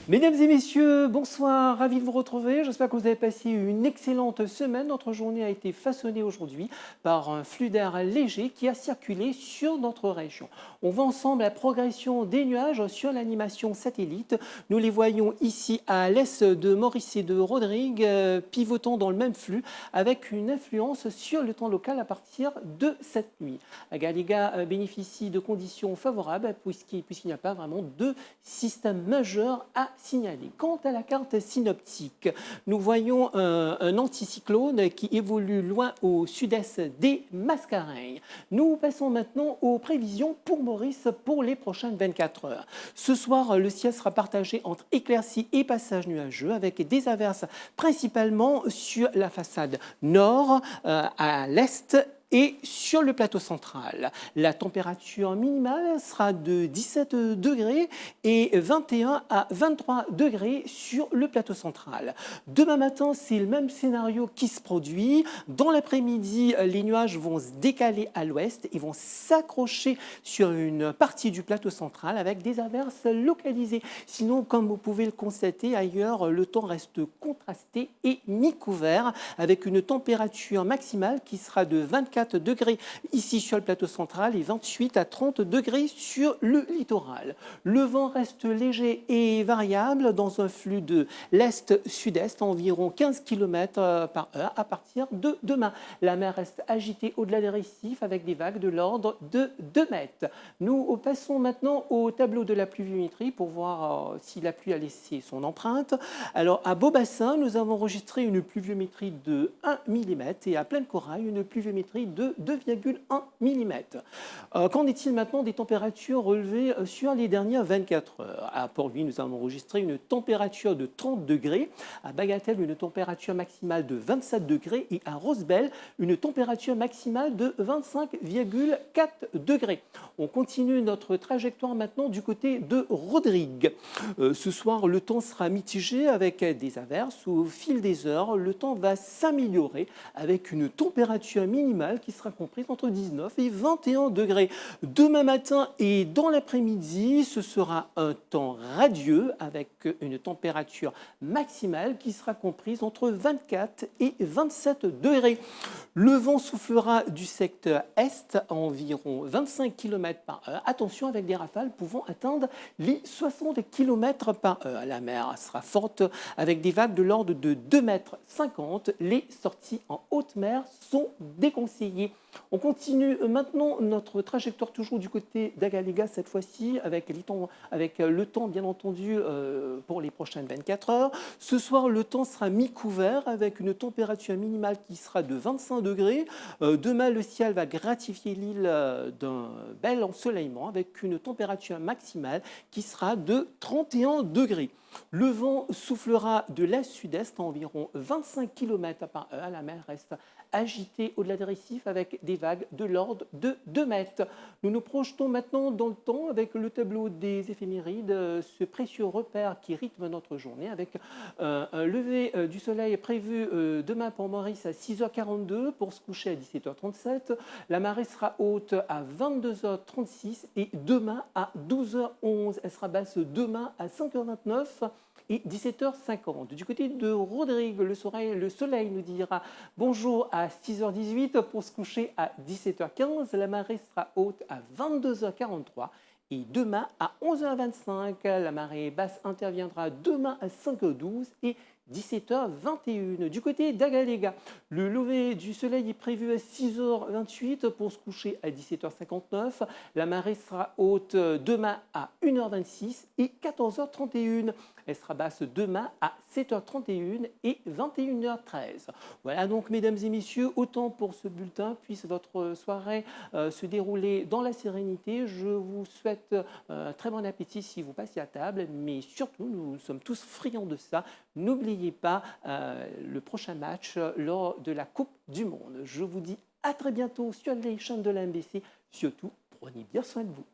Mesdames et messieurs, bonsoir, ravi de vous retrouver. J'espère que vous avez passé une excellente semaine. Notre journée a été façonnée aujourd'hui par un flux d'air léger qui a circulé sur notre région. On voit ensemble la progression des nuages sur l'animation satellite. Nous les voyons ici à l'est de Maurice et de Rodrigue, pivotant dans le même flux avec une influence sur le temps local à partir de cette nuit. Agaléga bénéficie de conditions favorables puisqu'il n'y a pas vraiment de système majeur à signaler. Quant à la carte synoptique, nous voyons un anticyclone qui évolue loin au sud-est des Mascareilles. Nous passons maintenant aux prévisions pour Maurice pour les prochaines 24 heures. Ce soir, le ciel sera partagé entre éclaircies et passages nuageux avec des averses principalement sur la façade nord, à l'est et sur le plateau central. La température minimale sera de 17 degrés et 21 à 23 degrés sur le plateau central. Demain matin, c'est le même scénario qui se produit. Dans l'après-midi, les nuages vont se décaler à l'ouest et vont s'accrocher sur une partie du plateau central avec des averses localisées. Sinon, comme vous pouvez le constater ailleurs, le temps reste contrasté et mi-couvert avec une température maximale qui sera de 24 degrés ici sur le plateau central et 28 à 30 degrés sur le littoral. Le vent reste léger et variable dans un flux de l'est-sud-est, environ 15 km par heure à partir de demain. La mer reste agitée au-delà des récifs avec des vagues de l'ordre de 2 mètres. Nous passons maintenant au tableau de la pluviométrie pour voir si la pluie a laissé son empreinte. Alors à Beaubassin, nous avons enregistré une pluviométrie de 1 mm et à Plaine-Corail, une pluviométrie de 2,1 mm. Qu'en est-il maintenant des températures relevées sur les dernières 24 heures? À Port-Louis, nous avons enregistré une température de 30 degrés, à Bagatelle, une température maximale de 27 degrés et à Rosebel, une température maximale de 25,4 degrés. On continue notre trajectoire maintenant du côté de Rodrigue. Ce soir, le temps sera mitigé avec des averses. Au fil des heures, le temps va s'améliorer avec une température minimale qui sera comprise entre 19 et 21 degrés. Demain matin et dans l'après-midi, ce sera un temps radieux avec une température maximale qui sera comprise entre 24 et 27 degrés. Le vent soufflera du secteur est à environ 25 km par heure. Attention avec des rafales pouvant atteindre les 60 km par heure. La mer sera forte avec des vagues de l'ordre de 2,50 mètres. Les sorties en haute mer sont déconseillées. On continue maintenant notre trajectoire toujours du côté d'Agaléga cette fois-ci avec le temps bien entendu pour les prochaines 24 heures. Ce soir, le temps sera mi-couvert avec une température minimale qui sera de 25 degrés. Demain, le ciel va gratifier l'île d'un bel ensoleillement avec une température maximale qui sera de 31 degrés. Le vent soufflera de l'est-sud-est à environ 25 km par heure. La mer reste agitée au-delà des récifs avec des vagues de l'ordre de 2 mètres. Nous nous projetons maintenant dans le temps avec le tableau des éphémérides, ce précieux repère qui rythme notre journée avec un lever du soleil prévu demain pour Maurice à 6h42 pour se coucher à 17h37. La marée sera haute à 22h36 et demain à 12h11. Elle sera basse demain à 5h29 et 17h50. Du côté de Rodrigue, le soleil nous dira bonjour à 6h18 pour se coucher à 17h15. La marée sera haute à 22h43 et demain à 11h25. La marée basse interviendra demain à 5h12 et 17h21. Du côté d'Agaléga, le lever du soleil est prévu à 6h28 pour se coucher à 17h59. La marée sera haute demain à 1h26 et 14h31. Elle sera basse demain à 7h31 et 21h13. Voilà donc, mesdames et messieurs, autant pour ce bulletin. Puisse votre soirée se dérouler dans la sérénité. Je vous souhaite très bon appétit si vous passez à table, mais surtout, nous sommes tous friands de ça. N'oubliez pas le prochain match lors de la Coupe du Monde. Je vous dis à très bientôt sur les chaînes de la MBC. Surtout, prenez bien soin de vous.